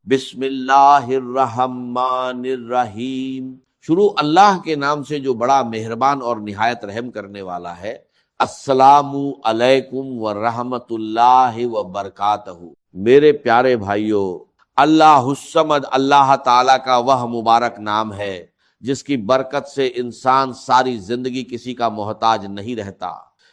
بسم اللہ الرحمن الرحیم، شروع اللہ کے نام سے جو بڑا مہربان اور نہایت رحم کرنے والا ہے۔ السلام علیکم ورحمۃ اللہ وبرکاتہ۔ میرے پیارے بھائیو، اللہ الصمد اللہ تعالیٰ کا وہ مبارک نام ہے جس کی برکت سے انسان ساری زندگی کسی کا محتاج نہیں رہتا۔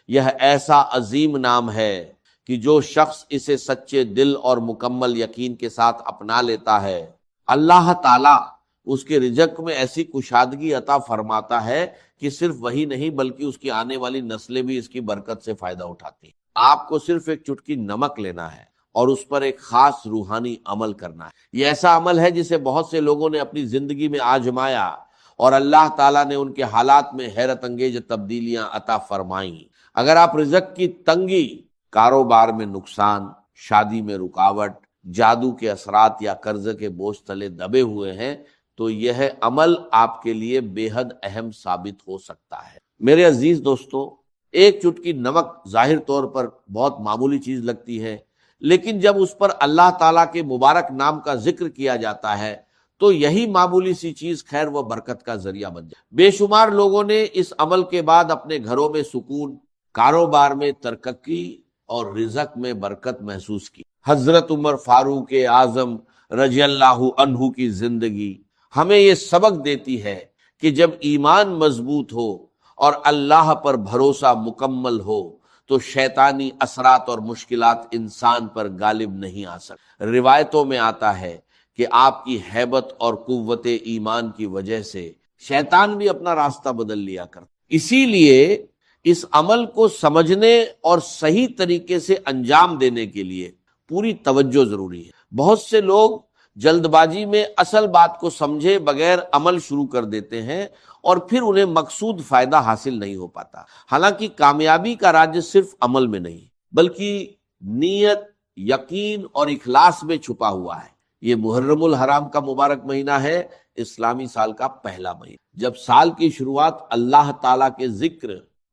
یہ ایسا عظیم نام ہے کہ جو شخص اسے سچے دل اور مکمل یقین کے ساتھ اپنا لیتا ہے، اللہ تعالیٰ اس کے رزق میں ایسی کشادگی عطا فرماتا ہے کہ صرف وہی نہیں بلکہ اس کی آنے والی نسلیں بھی اس کی برکت سے فائدہ اٹھاتی ہیں۔ آپ کو صرف ایک چٹکی نمک لینا ہے اور اس پر ایک خاص روحانی عمل کرنا ہے۔ یہ ایسا عمل ہے جسے بہت سے لوگوں نے اپنی زندگی میں آزمایا اور اللہ تعالیٰ نے ان کے حالات میں حیرت انگیز تبدیلیاں عطا فرمائیں۔ اگر آپ رزق کی تنگی، کاروبار میں نقصان، شادی میں رکاوٹ، جادو کے اثرات یا قرض کے بوجھ تلے دبے ہوئے ہیں تو یہ عمل آپ کے لیے بے حد اہم ثابت ہو سکتا ہے۔ میرے عزیز دوستو، ایک چٹکی نمک ظاہر طور پر بہت معمولی چیز لگتی ہے، لیکن جب اس پر اللہ تعالیٰ کے مبارک نام کا ذکر کیا جاتا ہے تو یہی معمولی سی چیز خیر و برکت کا ذریعہ بن جائے۔ بے شمار لوگوں نے اس عمل کے بعد اپنے گھروں میں سکون، کاروبار میں ترقی اور رزق میں برکت محسوس کی۔ حضرت عمر فاروق اعظم رضی اللہ عنہ کی زندگی ہمیں یہ سبق دیتی ہے کہ جب ایمان مضبوط ہو اور اللہ پر بھروسہ مکمل ہو تو شیطانی اثرات اور مشکلات انسان پر غالب نہیں آ سکتے۔ روایتوں میں آتا ہے کہ آپ کی ہیبت اور قوت ایمان کی وجہ سے شیطان بھی اپنا راستہ بدل لیا کرتا۔ اسی لیے اس عمل کو سمجھنے اور صحیح طریقے سے انجام دینے کے لیے پوری توجہ ضروری ہے۔ بہت سے لوگ جلد بازی میں اصل بات کو سمجھے بغیر عمل شروع کر دیتے ہیں اور پھر انہیں مقصود فائدہ حاصل نہیں ہو پاتا۔ حالانکہ کامیابی کا راز صرف عمل میں نہیں بلکہ نیت، یقین اور اخلاص میں چھپا ہوا ہے۔ یہ محرم الحرام کا مبارک مہینہ ہے، اسلامی سال کا پہلا مہینہ۔ جب سال کی شروعات اللہ تعالیٰ کے ذکر،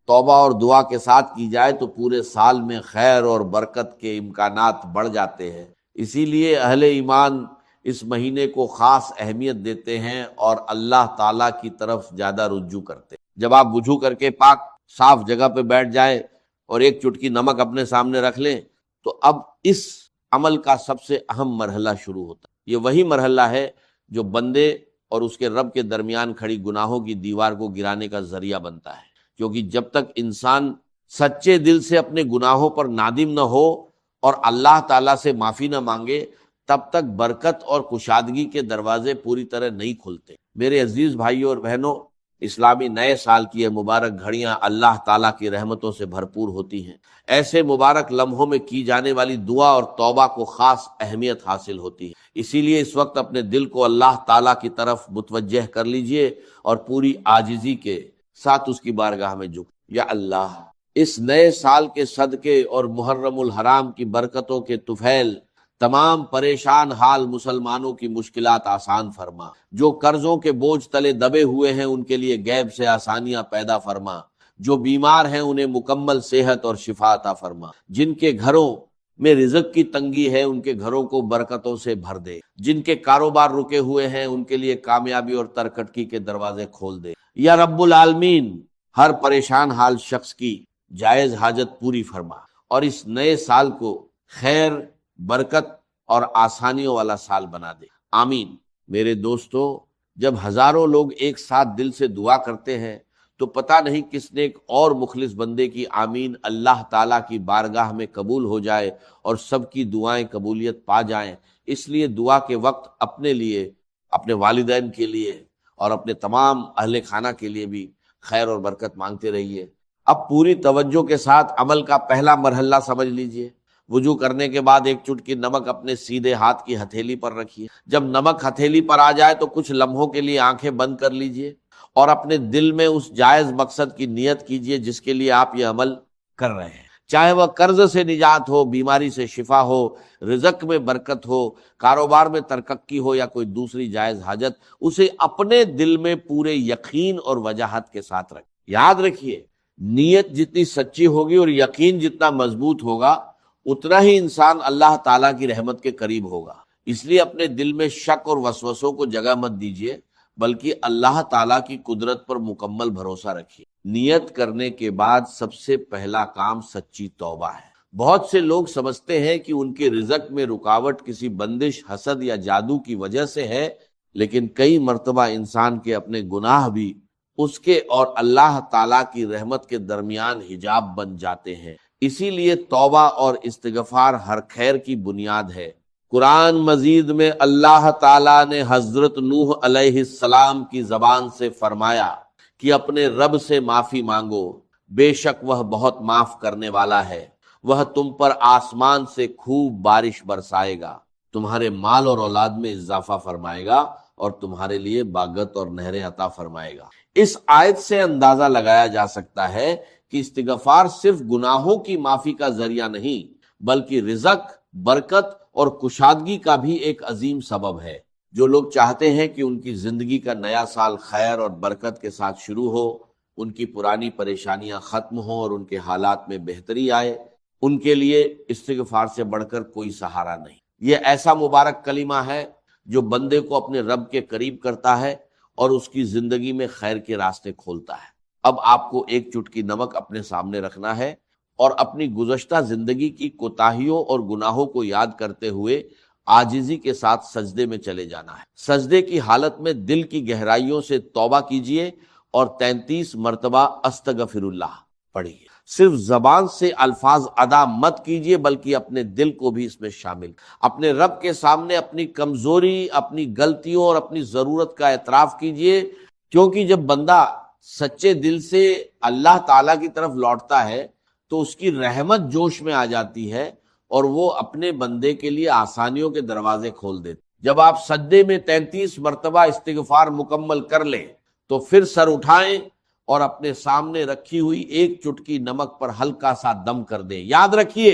توبہ اور دعا کے ساتھ کی جائے تو پورے سال میں خیر اور برکت کے امکانات بڑھ جاتے ہیں۔ اسی لیے اہل ایمان اس مہینے کو خاص اہمیت دیتے ہیں اور اللہ تعالیٰ کی طرف زیادہ رجوع کرتے ہیں۔ جب آپ وضو کر کے پاک صاف جگہ پہ بیٹھ جائیں اور ایک چٹکی نمک اپنے سامنے رکھ لیں تو اب اس عمل کا سب سے اہم مرحلہ شروع ہوتا ہے۔ یہ وہی مرحلہ ہے جو بندے اور اس کے رب کے درمیان کھڑی گناہوں کی دیوار کو گرانے کا ذریعہ بنتا ہے، کیونکہ جب تک انسان سچے دل سے اپنے گناہوں پر نادم نہ ہو اور اللہ تعالیٰ سے معافی نہ مانگے تب تک برکت اور کشادگی کے دروازے پوری طرح نہیں کھلتے۔ میرے عزیز بھائیوں اور بہنوں، اسلامی نئے سال کی یہ مبارک گھڑیاں اللہ تعالیٰ کی رحمتوں سے بھرپور ہوتی ہیں۔ ایسے مبارک لمحوں میں کی جانے والی دعا اور توبہ کو خاص اہمیت حاصل ہوتی ہے۔ اسی لیے اس وقت اپنے دل کو اللہ تعالیٰ کی طرف متوجہ کر لیجئے اور پوری عاجزی کے ساتھ اس کی بارگاہ میں جھک۔ یا اللہ، اس نئے سال کے صدقے اور محرم الحرام کی برکتوں کے طفیل تمام پریشان حال مسلمانوں کی مشکلات آسان فرما۔ جو قرضوں کے بوجھ تلے دبے ہوئے ہیں ان کے لیے غیب سے آسانیاں پیدا فرما۔ جو بیمار ہیں انہیں مکمل صحت اور شفا عطا فرما۔ جن کے گھروں میں رزق کی تنگی ہے ان کے گھروں کو برکتوں سے بھر دے۔ جن کے کاروبار رکے ہوئے ہیں ان کے لیے کامیابی اور ترقی کے دروازے کھول دے۔ یا رب العالمین، ہر پریشان حال شخص کی جائز حاجت پوری فرما اور اس نئے سال کو خیر، برکت اور آسانیوں والا سال بنا دے۔ آمین۔ میرے دوستو، جب ہزاروں لوگ ایک ساتھ دل سے دعا کرتے ہیں تو پتہ نہیں کس نے ایک اور مخلص بندے کی آمین اللہ تعالیٰ کی بارگاہ میں قبول ہو جائے اور سب کی دعائیں قبولیت پا جائیں۔ اس لیے دعا کے وقت اپنے لیے، اپنے والدین کے لیے اور اپنے تمام اہل خانہ کے لیے بھی خیر اور برکت مانگتے رہیے۔ اب پوری توجہ کے ساتھ عمل کا پہلا مرحلہ سمجھ لیجئے۔ وضو کرنے کے بعد ایک چٹکی نمک اپنے سیدھے ہاتھ کی ہتھیلی پر رکھیے۔ جب نمک ہتھیلی پر آ جائے تو کچھ لمحوں کے لیے آنکھیں بند کر لیجئے اور اپنے دل میں اس جائز مقصد کی نیت کیجئے جس کے لیے آپ یہ عمل کر رہے ہیں۔ چاہے وہ قرض سے نجات ہو، بیماری سے شفا ہو، رزق میں برکت ہو، کاروبار میں ترقی ہو یا کوئی دوسری جائز حاجت، اسے اپنے دل میں پورے یقین اور وجاہت کے ساتھ رکھیں۔ یاد رکھیے، نیت جتنی سچی ہوگی اور یقین جتنا مضبوط ہوگا اتنا ہی انسان اللہ تعالیٰ کی رحمت کے قریب ہوگا۔ اس لیے اپنے دل میں شک اور وسوسوں کو جگہ مت دیجیے، بلکہ اللہ تعالیٰ کی قدرت پر مکمل بھروسہ رکھیے۔ نیت کرنے کے بعد سب سے پہلا کام سچی توبہ ہے۔ بہت سے لوگ سمجھتے ہیں کہ ان کے رزق میں رکاوٹ کسی بندش، حسد یا جادو کی وجہ سے ہے، لیکن کئی مرتبہ انسان کے اپنے گناہ بھی اس کے اور اللہ تعالیٰ کی رحمت کے درمیان حجاب بن جاتے ہیں۔ اسی لیے توبہ اور استغفار ہر خیر کی بنیاد ہے۔ قرآن مجید میں اللہ تعالیٰ نے حضرت نوح علیہ السلام کی زبان سے فرمایا کہ اپنے رب سے معافی مانگو، بے شک وہ بہت معاف کرنے والا ہے، وہ تم پر آسمان سے خوب بارش برسائے گا، تمہارے مال اور اولاد میں اضافہ فرمائے گا اور تمہارے لیے باغت اور نہریں عطا فرمائے گا۔ اس آیت سے اندازہ لگایا جا سکتا ہے کہ استغفار صرف گناہوں کی معافی کا ذریعہ نہیں، بلکہ رزق، برکت اور کشادگی کا بھی ایک عظیم سبب ہے۔ جو لوگ چاہتے ہیں کہ ان کی زندگی کا نیا سال خیر اور برکت کے ساتھ شروع ہو، ان کی پرانی پریشانیاں ختم ہوں اور ان کے حالات میں بہتری آئے، ان کے لیے استغفار سے بڑھ کر کوئی سہارا نہیں۔ یہ ایسا مبارک کلمہ ہے جو بندے کو اپنے رب کے قریب کرتا ہے اور اس کی زندگی میں خیر کے راستے کھولتا ہے۔ اب آپ کو ایک چٹکی نمک اپنے سامنے رکھنا ہے اور اپنی گزشتہ زندگی کی کوتاہیوں اور گناہوں کو یاد کرتے ہوئے عاجزی کے ساتھ سجدے میں چلے جانا ہے۔ سجدے کی حالت میں دل کی گہرائیوں سے توبہ کیجئے اور 33 مرتبہ استغفر اللہ پڑھیے۔ صرف زبان سے الفاظ ادا مت کیجئے، بلکہ اپنے دل کو بھی اس میں شامل۔ اپنے رب کے سامنے اپنی کمزوری، اپنی غلطیوں اور اپنی ضرورت کا اعتراف کیجئے، کیونکہ جب بندہ سچے دل سے اللہ تعالیٰ کی طرف لوٹتا ہے تو اس کی رحمت جوش میں آ جاتی ہے اور وہ اپنے بندے کے لیے آسانیوں کے دروازے کھول دیتے۔ جب آپ سجدے میں 33 مرتبہ استغفار مکمل کر لیں تو پھر سر اٹھائیں اور اپنے سامنے رکھی ہوئی ایک چٹکی نمک پر ہلکا سا دم کر دیں۔ یاد رکھیے،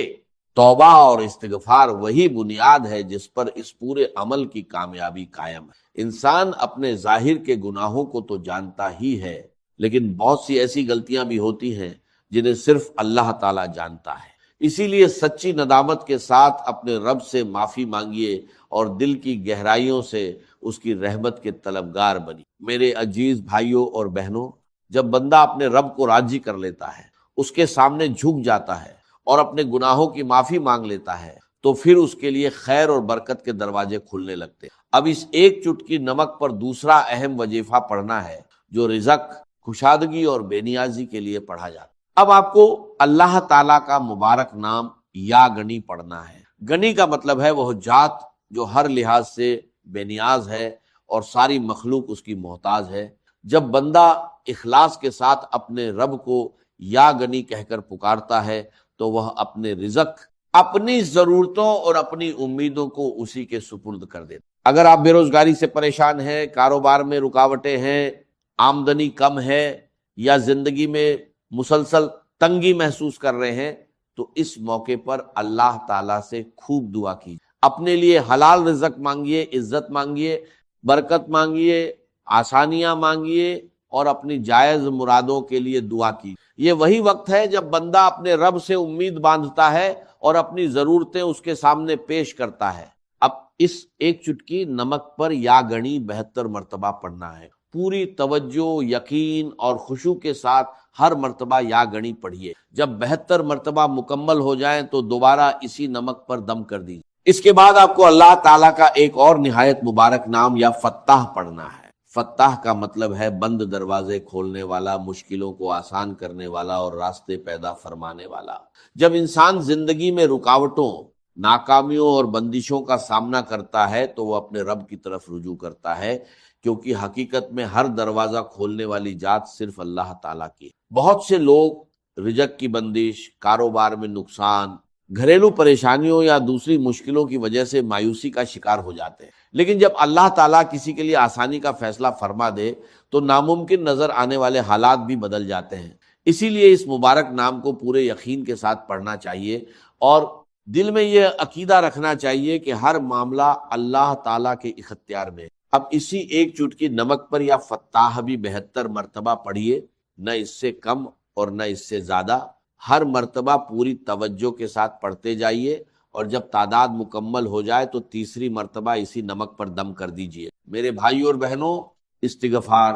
توبہ اور استغفار وہی بنیاد ہے جس پر اس پورے عمل کی کامیابی قائم ہے۔ انسان اپنے ظاہر کے گناہوں کو تو جانتا ہی ہے، لیکن بہت سی ایسی غلطیاں بھی ہوتی ہیں جنہیں صرف اللہ تعالیٰ جانتا ہے۔ اسی لیے سچی ندامت کے ساتھ اپنے رب سے معافی مانگیے اور دل کی گہرائیوں سے اس کی رحمت کے طلبگار بنی۔ میرے عزیز بھائیوں اور بہنوں، جب بندہ اپنے رب کو راضی کر لیتا ہے، اس کے سامنے جھک جاتا ہے اور اپنے گناہوں کی معافی مانگ لیتا ہے، تو پھر اس کے لیے خیر اور برکت کے دروازے کھلنے لگتے ہیں۔ اب اس ایک چٹکی نمک پر دوسرا اہم وظیفہ پڑھنا ہے، جو رزق، کشادگی اور بے نیازی کے لیے پڑھا جاتا ہے۔ اب آپ کو اللہ تعالیٰ کا مبارک نام یا گنی پڑھنا ہے۔ گنی کا مطلب ہے وہ ذات جو ہر لحاظ سے بے نیاز ہے اور ساری مخلوق اس کی محتاج ہے۔ جب بندہ اخلاص کے ساتھ اپنے رب کو یا گنی کہہ کر پکارتا ہے تو وہ اپنے رزق، اپنی ضرورتوں اور اپنی امیدوں کو اسی کے سپرد کر دیتا۔ اگر آپ بے روزگاری سے پریشان ہیں، کاروبار میں رکاوٹیں ہیں، آمدنی کم ہے یا زندگی میں مسلسل تنگی محسوس کر رہے ہیں، تو اس موقع پر اللہ تعالیٰ سے خوب دعا کیجیے۔ اپنے لیے حلال رزق مانگیے، عزت مانگیے، برکت مانگیے، آسانیاں مانگیے اور اپنی جائز مرادوں کے لیے دعا کیجیے۔ یہ وہی وقت ہے جب بندہ اپنے رب سے امید باندھتا ہے اور اپنی ضرورتیں اس کے سامنے پیش کرتا ہے۔ اب اس ایک چٹکی نمک پر یا گنی 72 مرتبہ پڑھنا ہے۔ پوری توجہ، یقین اور خشوع کے ساتھ ہر مرتبہ یا گنی پڑھیے۔ جب 72 مرتبہ مکمل ہو جائیں تو دوبارہ اسی نمک پر دم کر دیجیے۔ اس کے بعد آپ کو اللہ تعالیٰ کا ایک اور نہایت مبارک نام یا فتاح پڑھنا ہے۔ فتاح کا مطلب ہے بند دروازے کھولنے والا، مشکلوں کو آسان کرنے والا اور راستے پیدا فرمانے والا۔ جب انسان زندگی میں رکاوٹوں، ناکامیوں اور بندشوں کا سامنا کرتا ہے تو وہ اپنے رب کی طرف رجوع کرتا ہے، کیونکہ حقیقت میں ہر دروازہ کھولنے والی ذات صرف اللہ تعالیٰ کی ہے۔ بہت سے لوگ رزق کی بندش، کاروبار میں نقصان، گھریلو پریشانیوں یا دوسری مشکلوں کی وجہ سے مایوسی کا شکار ہو جاتے ہیں، لیکن جب اللہ تعالیٰ کسی کے لیے آسانی کا فیصلہ فرما دے تو ناممکن نظر آنے والے حالات بھی بدل جاتے ہیں۔ اسی لیے اس مبارک نام کو پورے یقین کے ساتھ پڑھنا چاہیے اور دل میں یہ عقیدہ رکھنا چاہیے کہ ہر معاملہ اللہ تعالیٰ کے اختیار میں۔ اب اسی ایک چٹکی نمک پر یا فتاح بھی 72 مرتبہ پڑھیے، نہ اس سے کم اور نہ اس سے زیادہ۔ ہر مرتبہ پوری توجہ کے ساتھ پڑھتے جائیے اور جب تعداد مکمل ہو جائے تو تیسری مرتبہ اسی نمک پر دم کر دیجئے۔ میرے بھائیوں اور بہنوں، استغفار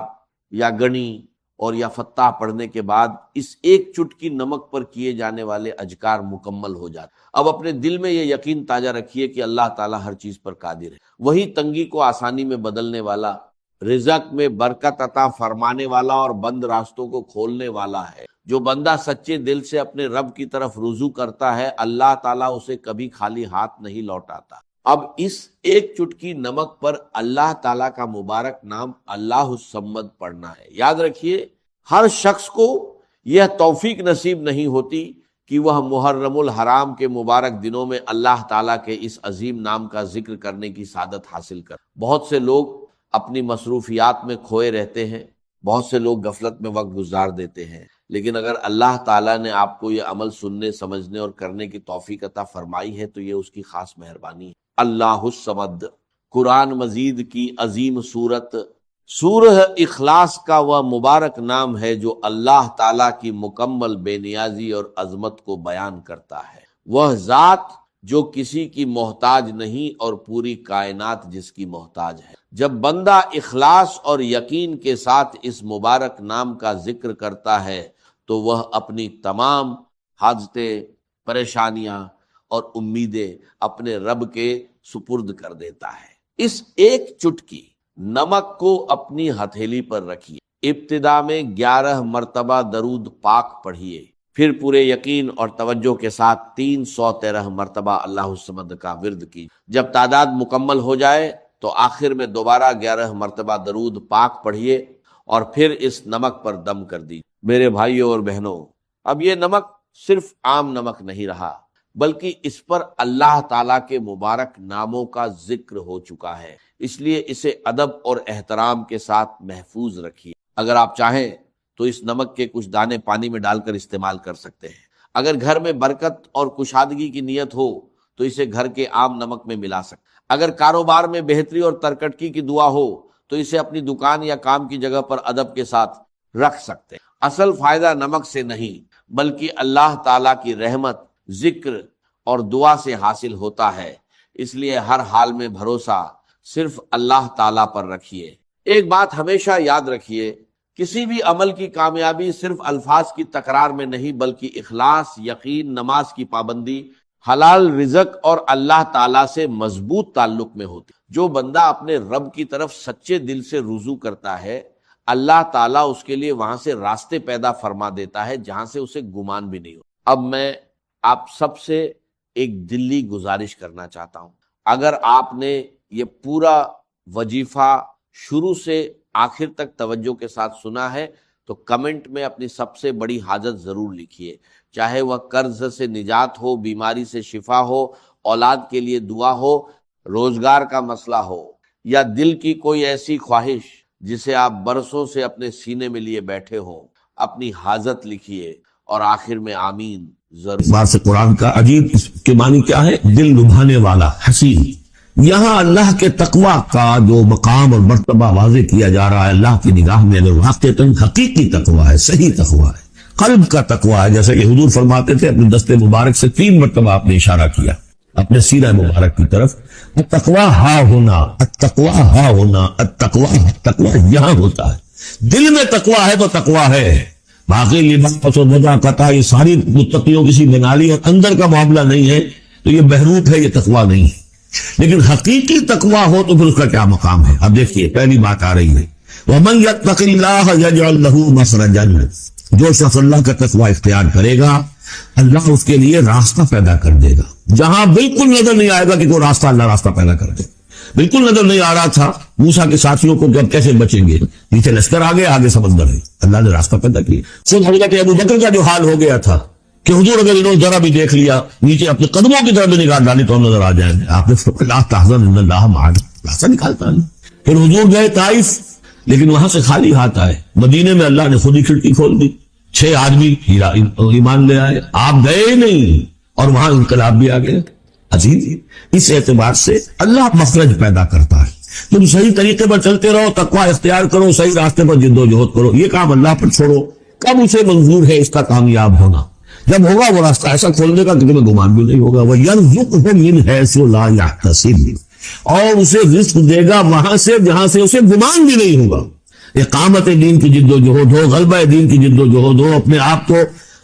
یا گنی اور یا فتح پڑھنے کے بعد اس ایک چٹکی نمک پر کیے جانے والے اذکار مکمل ہو جاتے۔ اب اپنے دل میں یہ یقین تازہ رکھیے کہ اللہ تعالیٰ ہر چیز پر قادر ہے، وہی تنگی کو آسانی میں بدلنے والا، رزق میں برکت عطا فرمانے والا اور بند راستوں کو کھولنے والا ہے۔ جو بندہ سچے دل سے اپنے رب کی طرف رجوع کرتا ہے، اللہ تعالیٰ اسے کبھی خالی ہاتھ نہیں لوٹاتا۔ اب اس ایک چٹکی نمک پر اللہ تعالیٰ کا مبارک نام اللہ الصمد پڑھنا ہے۔ یاد رکھیے، ہر شخص کو یہ توفیق نصیب نہیں ہوتی کہ وہ محرم الحرام کے مبارک دنوں میں اللہ تعالیٰ کے اس عظیم نام کا ذکر کرنے کی سعادت حاصل کر۔ بہت سے لوگ اپنی مصروفیات میں کھوئے رہتے ہیں، بہت سے لوگ غفلت میں وقت گزار دیتے ہیں، لیکن اگر اللہ تعالیٰ نے آپ کو یہ عمل سننے، سمجھنے اور کرنے کی توفیق عطا فرمائی ہے تو یہ اس کی خاص مہربانی ہے۔ اللہ الصمد، قرآن مجید کی عظیم سورت سورہ اخلاص کا وہ مبارک نام ہے جو اللہ تعالیٰ کی مکمل بے نیازی اور عظمت کو بیان کرتا ہے۔ وہ ذات جو کسی کی محتاج نہیں اور پوری کائنات جس کی محتاج ہے۔ جب بندہ اخلاص اور یقین کے ساتھ اس مبارک نام کا ذکر کرتا ہے تو وہ اپنی تمام حاجتیں، پریشانیاں اور امیدیں اپنے رب کے سپرد کر دیتا ہے۔ اس ایک چٹکی نمک کو اپنی ہتھیلی پر رکھیے، ابتدا میں 11 مرتبہ درود پاک پڑھیے، پھر پورے یقین اور توجہ کے ساتھ 313 مرتبہ اللہ الصمد کا ورد کیجیے۔ جب تعداد مکمل ہو جائے تو آخر میں دوبارہ 11 مرتبہ درود پاک پڑھیے اور پھر اس نمک پر دم کر دیجیے۔ میرے بھائیوں اور بہنوں، اب یہ نمک صرف عام نمک نہیں رہا، بلکہ اس پر اللہ تعالیٰ کے مبارک ناموں کا ذکر ہو چکا ہے، اس لیے اسے ادب اور احترام کے ساتھ محفوظ رکھیے۔ اگر آپ چاہیں تو اس نمک کے کچھ دانے پانی میں ڈال کر استعمال کر سکتے ہیں۔ اگر گھر میں برکت اور کشادگی کی نیت ہو تو اسے گھر کے عام نمک میں ملا سکتے ہیں۔ اگر کاروبار میں بہتری اور ترقی کی دعا ہو تو اسے اپنی دکان یا کام کی جگہ پر ادب کے ساتھ رکھ سکتے ہیں۔ اصل فائدہ نمک سے نہیں بلکہ اللہ تعالیٰ کی رحمت، ذکر اور دعا سے حاصل ہوتا ہے، اس لیے ہر حال میں بھروسہ صرف اللہ تعالیٰ پر رکھیے۔ ایک بات ہمیشہ یاد رکھیے، کسی بھی عمل کی کامیابی صرف الفاظ کی تکرار میں نہیں بلکہ اخلاص، یقین، نماز کی پابندی، حلال رزق اور اللہ تعالیٰ سے مضبوط تعلق میں ہوتی۔ جو بندہ اپنے رب کی طرف سچے دل سے رجوع کرتا ہے، اللہ تعالیٰ اس کے لیے وہاں سے راستے پیدا فرما دیتا ہے جہاں سے اسے گمان بھی نہیں ہو۔ اب میں آپ سب سے ایک دلی گزارش کرنا چاہتا ہوں، اگر آپ نے یہ پورا وظیفہ شروع سے آخر تک توجہ کے ساتھ سنا ہے تو کمنٹ میں اپنی سب سے بڑی حاجت ضرور لکھیے، چاہے وہ قرض سے نجات ہو، بیماری سے شفا ہو، اولاد کے لیے دعا ہو، روزگار کا مسئلہ ہو، یا دل کی کوئی ایسی خواہش جسے آپ برسوں سے اپنے سینے میں لیے بیٹھے ہوں۔ اپنی حاجت لکھیے اور آخر میں آمین ضرور۔ بات سے قرآن کا عجیب اس کے معنی کیا ہے؟ دل لبھانے والا، حسین۔ یہاں اللہ کے تقوی کا جو مقام اور مرتبہ واضح کیا جا رہا ہے، اللہ کی نگاہ میں اگر واقعتاً حقیقی تقوی ہے، صحیح تقوی ہے، قلب کا تقوی ہے، جیسا کہ حضور فرماتے تھے اپنے دست مبارک سے 3 مرتبہ آپ نے اشارہ کیا اپنے سینہ مبارک کی طرف، التقوی ہا ہونا، التقوی ہا ہونا، التقوی یہاں ہوتا ہے۔ دل میں تقوی ہے تو تقوی ہے، باقی لباس و نزاکت یہ ساری متقیوں کسی بنالی اور اندر کا معاملہ نہیں ہے تو یہ بہروپ ہے، یہ تقوی نہیں ہے۔ لیکن حقیقی تقوی ہو تو پھر اس کا کیا مقام ہے؟ اب دیکھیے پہلی بات آ رہی ہے، وَمَن يَتَّقِ اللَّهَ يَجْعَلْ لَهُ مَخْرَجًا، جو شخص اللہ کا تقوی اختیار کرے گا اللہ اس کے لیے راستہ پیدا کر دے گا، جہاں بالکل نظر نہیں آئے گا کہ کوئی راستہ، اللہ راستہ پیدا کر دے۔ بالکل نظر نہیں آ رہا تھا موسیٰ کے ساتھیوں کو کہ اب کیسے بچیں گے، نیچے لشکر آگے سمندر ہے، اللہ نے راستہ پیدا کیا۔ خود حضرت ابوبکر کا جو حال ہو گیا تھا کہ حضور اگر انہوں نے ذرا بھی دیکھ لیا، نیچے اپنے قدموں کی طرف بھی نگاہ ڈالی تو ہم نظر آ جائیں گے، آپ نے لا تحزن ان اللہ معنا، راستہ نکالتا ہے۔ پھر حضور گئے طائف، لیکن وہاں سے خالی ہاتھ آئے، مدینے میں اللہ نے خود ہی کھڑکی کھول دی، 6 آدمی ایمان لے آئے، آپ گئے ہی نہیں اور وہاں انقلاب بھی آ گیا۔ عزیز، اس اعتبار سے اللہ مخرج پیدا کرتا ہے، تم صحیح طریقے پر چلتے رہو، تقوی اختیار کرو، صحیح راستے پر جد و جہد کرو، یہ کام اللہ پر چھوڑو، کب اسے منظور ہے اس کا کامیاب ہونا۔ جب ہوگا وہ راستہ ایسا کھولنے کا کہ تمہیں گمان بھی نہیں ہوگا. وَيَرْزُقْهُ مِنْ حَيْثُ لَا يَحْتَسِبُ, اور اسے رزق دے گا وہاں سے جہاں سے اسے گمان بھی نہیں ہوگا. اقامت دین کی جد و جہد ہو, غلبہ دین کی جد و جہد ہو, اپنے آپ کو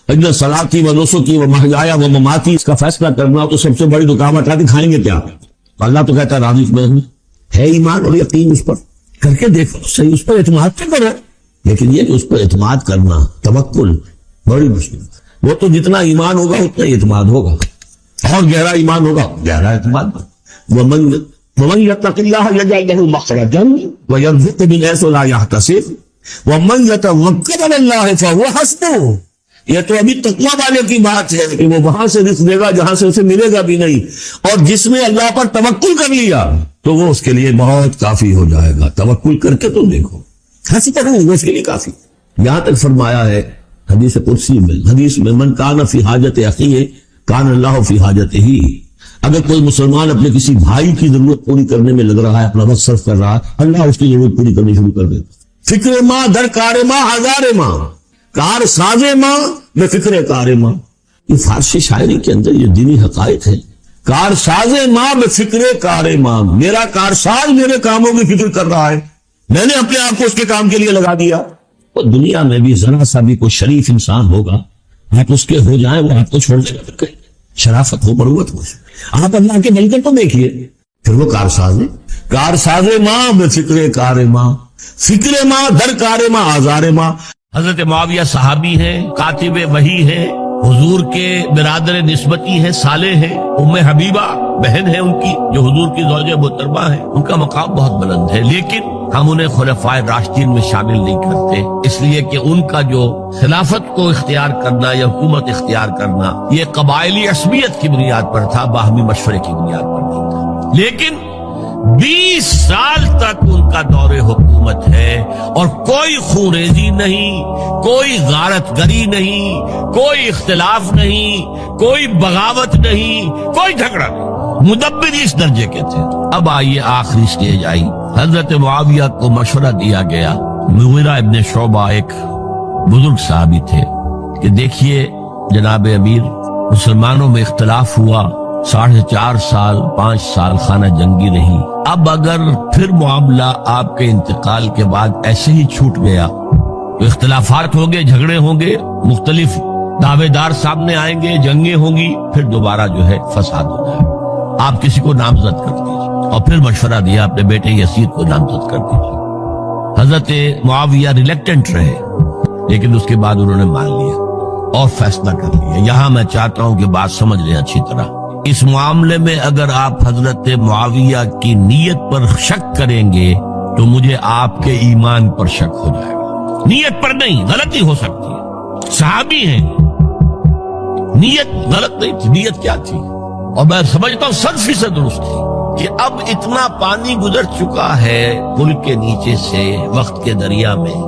اجل صلاتی و نسکی و محیایا و مماتی اس کا فیصلہ کرنا, تو سب سے بڑی رکاوٹ آتی کھائیں گے کیا. اللہ تو کہتا ہے راضی میں ہے ایمان اور یقین, اس پر کر کے دیکھو صحیح, اس پر اعتماد تو کرو. لیکن یہ کہ اس پر اعتماد کرنا, توکل, بڑی مشکل. وہ تو جتنا ایمان ہوگا اتنا اعتماد ہوگا, اور گہرا ایمان ہوگا گہرا اعتماد. وَمَن يَتَّقِ اللَّهَ يَجْعَلْ لَهُ مَخْرَجًا وَيَرْزُقْهُ مِنْ حَيْثُ لَا يَحْتَسِبُ وَمَن يَتَوَكَّلْ عَلَى اللَّهِ فَهُوَ حَسْبُهُ. یہ تو ابھی تقویٰ والے کی بات ہے کہ وہ وہاں سے رزق دے گا جہاں سے اسے ملے گا بھی نہیں, اور جس نے اللہ پر توکل کر لیا تو وہ اس کے لیے بہت کافی ہو جائے گا. توکل کر کے تو دیکھو, ہنسی پڑھو وہ اس کے لیے کافی. یہاں تک فرمایا ہے حدیث قدسی میں, حدیث میں, من کان فی حاجت اخیہ کان اللہ فی حاجتہ. اگر کوئی مسلمان اپنے کسی بھائی کی ضرورت پوری کرنے میں لگ رہا ہے, اپنا وقت صرف کر رہا ہے, اللہ اس کی ضرورت پوری کرنی شروع کر دیتا. فکر ماں در کار ماں ہزار ماں, کار ساز ماں میں فکر کار ماں. یہ فارسی شاعری کے اندر یہ دینی حقائق ہے. کار ساز ماں میں فکر کار ماں, میرا کار ساز میرے کاموں کی فکر کر رہا ہے, میں نے اپنے آپ کو اس کے کام کے لیے لگا دیا. وہ دنیا میں بھی ذرا سا بھی کوئی شریف انسان ہوگا, آپ اس کے ہو جائیں وہ آپ کو چھوڑ دے گا. پھر کہیں شرافت ہو, مروت ہو, آپ اللہ کے بن کر تو دیکھیے. پھر وہ کارساز ہے, کارساز ماں بے فکر کار ماں, فکر ماں در کار ماں آزار ماں. حضرت معاویہ صحابی ہیں, کاتب وحی ہیں, حضور کے برادر نسبتی ہیں, صالح ہیں. ام حبیبہ بہن ہے ان کی جو حضور کی زوجہ محترمہ ہے, ان کا مقام بہت بلند ہے. لیکن ہم انہیں خلفائے راشدین میں شامل نہیں کرتے, اس لیے کہ ان کا جو خلافت کو اختیار کرنا یا حکومت اختیار کرنا یہ قبائلی عصبیت کی بنیاد پر تھا, باہمی مشورے کی بنیاد پر نہیں تھا. لیکن 20 سال تک ان کا دور حکومت ہے, اور کوئی خونریزی نہیں, کوئی غارت گری نہیں, کوئی اختلاف نہیں, کوئی بغاوت نہیں, کوئی جھگڑا نہیں. مدبر اس درجے کے تھے. اب آئیے آخری سٹیج آئی. حضرت معاویہ کو مشورہ دیا گیا. مغیرہ ابن شعبہ ایک بزرگ صحابی تھے کہ دیکھیے جناب امیر, مسلمانوں میں اختلاف ہوا, 4.5 سال 5 سال خانہ جنگی رہی. اب اگر پھر معاملہ آپ کے انتقال کے بعد ایسے ہی چھوٹ گیا تو اختلافات ہوں گے, جھگڑے ہوں گے, مختلف دعوے دار سامنے آئیں گے, جنگیں ہوں گی, پھر دوبارہ جو ہے فساد ہو جائے. آپ کسی کو نامزد کر دیجیے. اور پھر مشورہ دیا اپنے بیٹے یزید کو نامزد کر دیجیے. حضرت معاویہ ریلیکٹنٹ رہے, لیکن اس کے بعد انہوں نے مان لیا اور فیصلہ کر لیا. یہاں میں چاہتا ہوں کہ بات سمجھ لیں اچھی طرح. اس معاملے میں اگر آپ حضرت معاویہ کی نیت پر شک کریں گے تو مجھے آپ کے ایمان پر شک ہو جائے گا. نیت پر نہیں, غلطی ہو سکتی ہے, صحابی ہیں, نیت غلط نہیں تھی. نیت کیا تھی, اور میں سمجھتا ہوں 100% درست تھی, کہ اب اتنا پانی گزر چکا ہے پل کے نیچے سے وقت کے دریا میں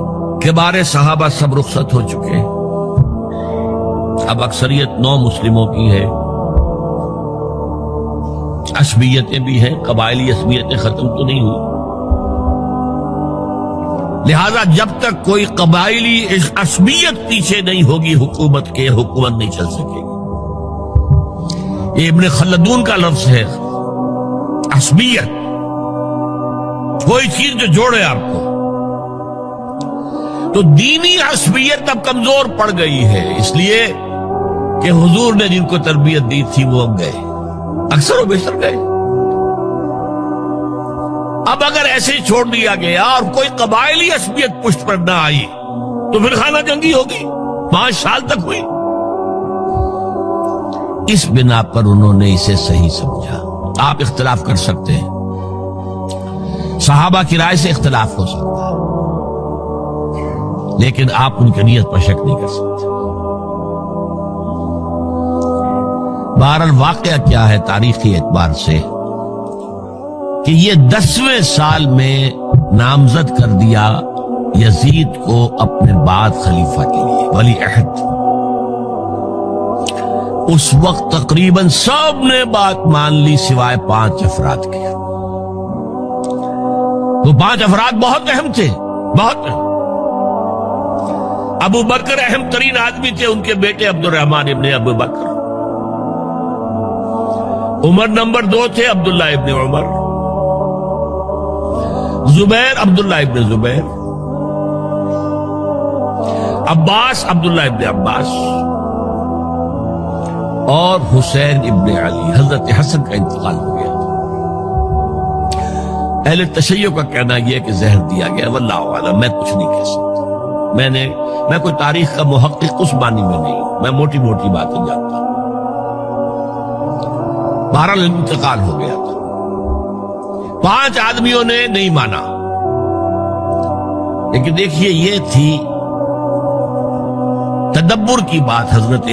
کہ بارے صحابہ سب رخصت ہو چکے. اب اکثریت 9 مسلموں کی ہے, عصبیتیں بھی ہیں, قبائلی عصبیتیں ختم تو نہیں ہوئی. لہذا جب تک کوئی قبائلی عصبیت پیچھے نہیں ہوگی حکومت کے, حکومت نہیں چل سکے گی. یہ ابن خلدون کا لفظ ہے, عصبیت, کوئی چیز جو جوڑے آپ کو. تو دینی عصبیت اب کمزور پڑ گئی ہے, اس لیے کہ حضور نے جن کو تربیت دی تھی وہ اب گئے, اکثر و بیشتر گئے. اب اگر ایسے ہی چھوڑ دیا گیا اور کوئی قبائلی عصبیت پشت پر نہ آئی تو پھر خانہ جنگی ہوگی. 5 سال تک ہوئی. اس بنا پر انہوں نے اسے صحیح سمجھا. آپ اختلاف کر سکتے ہیں, صحابہ کی رائے سے اختلاف ہو سکتا ہے, لیکن آپ ان کی نیت پر شک نہیں کر سکتے. بہرحال واقعہ کیا ہے تاریخی اعتبار سے کہ یہ 10ویں سال میں نامزد کر دیا یزید کو اپنے بعد خلیفہ کے لیے, ولی عہد. اس وقت تقریباً سب نے بات مان لی سوائے 5 افراد کے. وہ 5 افراد بہت اہم تھے, بہت اہم. ابو بکر اہم ترین آدمی تھے، ان کے بیٹے عبد الرحمن ابن ابو بکر. عمر نمبر 2 تھے، عبداللہ ابن عمر. زبیر عبداللہ ابن زبیر. عباس عبداللہ ابن عباس. اور حسین ابن علی. حضرت حسن کا انتقال ہو گیا. اہل تشیع کا کہنا یہ کہ زہر دیا گیا، واللہ اعلم، میں کچھ نہیں کہہ سکتا. میں کوئی تاریخ کا محقق اس معنی میں نہیں، میں موٹی موٹی باتیں جانتا ہوں. بہرحال انتقال ہو گیا تھا. 5 آدمیوں نے نہیں مانا، لیکن دیکھیے یہ تھی تدبر کی بات حضرت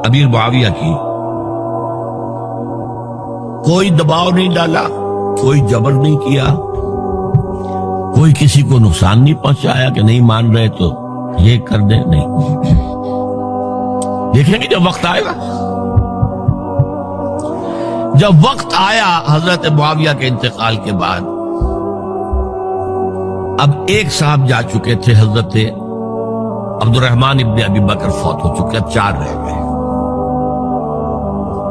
امیر معاویہ کی. کوئی دباؤ نہیں ڈالا، کوئی جبر نہیں کیا، کوئی کسی کو نقصان نہیں پہنچایا کہ نہیں مان رہے تو یہ کر دیں. نہیں، دیکھیں گے جب وقت آئے گا. جب وقت آیا حضرت معاویہ کے انتقال کے بعد، اب ایک صاحب جا چکے تھے، حضرت عبد الرحمن ابن ابی بکر فوت ہو چکے، اب 4 رہ گئے.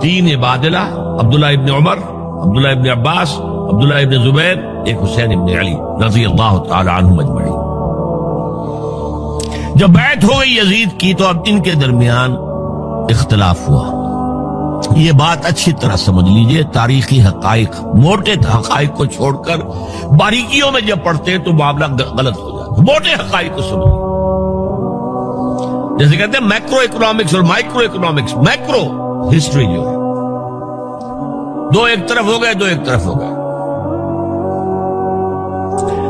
3 عبادلہ، عبداللہ ابن عمر، عبداللہ ابن عباس، عبداللہ ابن زبیر، ایک حسین ابن علی رضی اللہ تعالی عنہم اجمعین. جب بیعت ہو گئی یزید کی تو اب ان کے درمیان اختلاف ہوا. یہ بات اچھی طرح سمجھ لیجئے، تاریخی حقائق، موٹے حقائق کو چھوڑ کر باریکیوں میں جب پڑھتے ہیں تو معاملہ غلط ہو جاتا ہے. موٹے حقائق کو سمجھیں، جیسے کہتے ہیں میکرو اکنامکس اور مائکرو اکنامکس. میکرو ہسٹری جو ہے، 2 ایک طرف ہو گئے، 2 ایک طرف ہو گئے.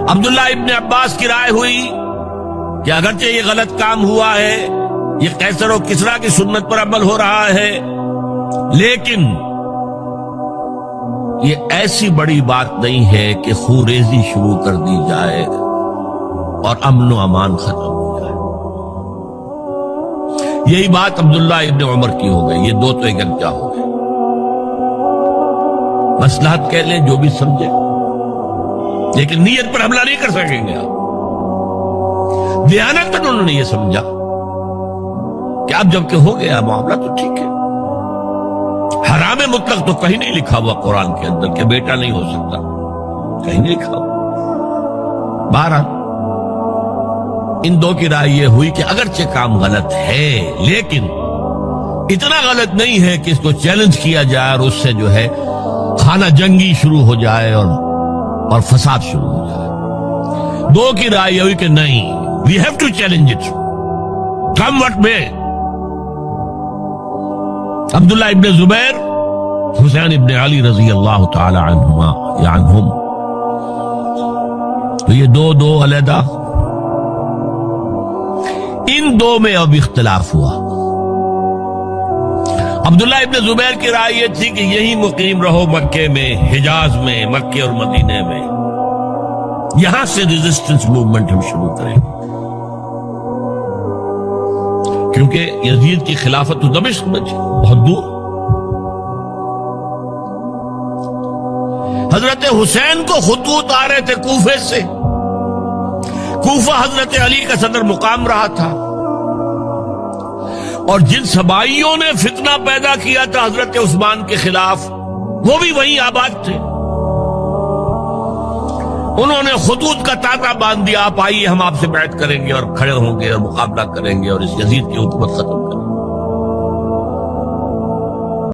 عبداللہ ابن عباس کی رائے ہوئی کہ اگرچہ یہ غلط کام ہوا ہے، یہ قیصر و کسریٰ کی سنت پر عمل ہو رہا ہے، لیکن یہ ایسی بڑی بات نہیں ہے کہ خوریزی شروع کر دی جائے اور امن و امان ختم ہو جائے. یہی بات عبداللہ ابن عمر کی ہو گئی. یہ 2 تو یکجا ہو گئے. مصلحت کہہ لیں جو بھی سمجھے، لیکن نیت پر حملہ نہیں کر سکیں گے آپ. دیانت انہوں نے یہ سمجھا کہ اب جب کہ ہو گیا معاملہ تو ٹھیک ہے. حرام مطلق تو کہیں نہیں لکھا ہوا قرآن کے اندر کہ بیٹا نہیں ہو سکتا، کہیں نہیں لکھا ہوا. بہرحال ان 2 کی رائے یہ ہوئی کہ اگرچہ کام غلط ہے لیکن اتنا غلط نہیں ہے کہ اس کو چیلنج کیا جائے اور اس سے جو ہے خانہ جنگی شروع ہو جائے اور فساد شروع ہو جائے. 2 کی رائے یہ ہوئی کہ نہیں، we have to challenge it come what may. عبداللہ ابن زبیر، حسین ابن علی رضی اللہ تعالی عنہما یا عنہم، تو یہ 2 علیحدہ. ان 2 میں اب اختلاف ہوا. عبداللہ ابن زبیر کی رائے یہ تھی کہ یہی مقیم رہو مکے میں، حجاز میں، مکے اور مدینے میں، یہاں سے ریزسٹنس موومنٹ ہم شروع کریں، کیونکہ یزید کی خلافت تو دمشق میں تھی، بہت دور. حضرت حسین کو خطوط آ رہے تھے کوفے سے. کوفہ حضرت علی کا صدر مقام رہا تھا، اور جن سبائیوں نے فتنہ پیدا کیا تھا حضرت عثمان کے خلاف، وہ بھی وہیں آباد تھے. انہوں نے خطوط کا تانتا باندھ دیا، آپ آئیے ہم آپ سے بیعت کریں گے اور کھڑے ہوں گے اور مقابلہ کریں گے اور اس یزید کی حکومت ختم.